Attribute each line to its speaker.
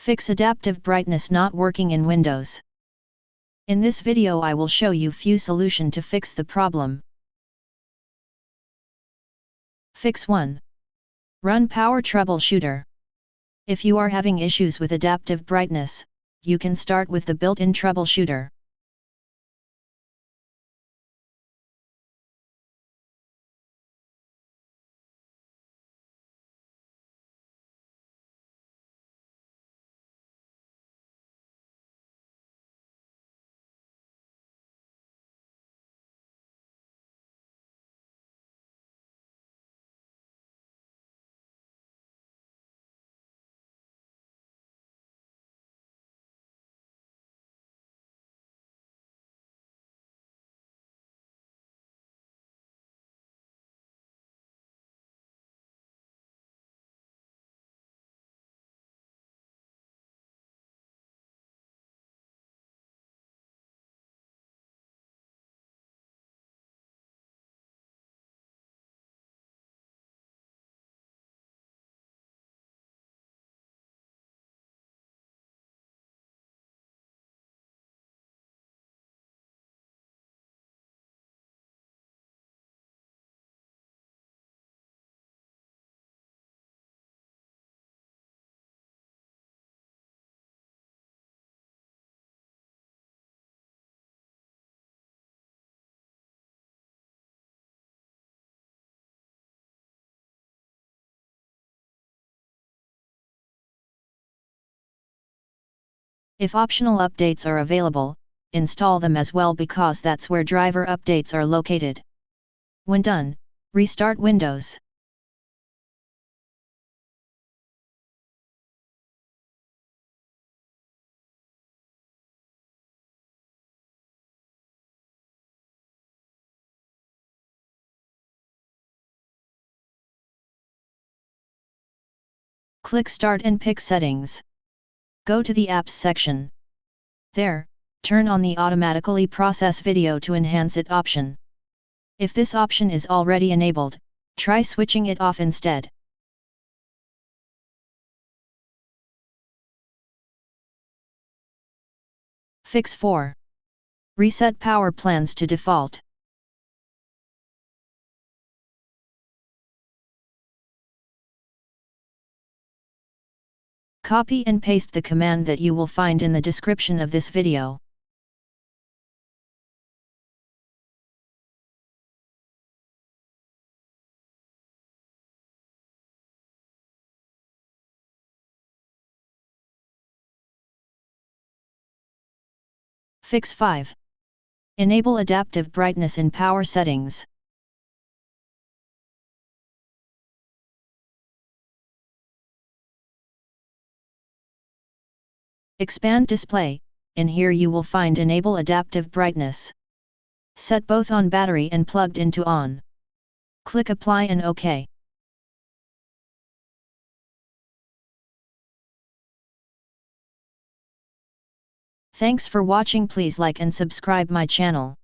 Speaker 1: Fix adaptive brightness not working in Windows. In this video I will show you few solution to fix the problem. Fix 1. Run Power Troubleshooter. If you are having issues with adaptive brightness, you can start with the built-in troubleshooter. If optional updates are available, install them as well because that's where driver updates are located. When done, restart Windows. Click Start and pick Settings. Go to the Apps section. There, turn on the Automatically Process Video to enhance it option. If this option is already enabled, try switching it off instead. Fix 4. Reset power plans to default. Copy and paste the command that you will find in the description of this video. Fix 5. Enable adaptive brightness in power settings. Expand display. In here you will find Enable adaptive brightness. Set both on battery and plugged into on. Click Apply and OK. Thanks for watching. Please like and subscribe my channel.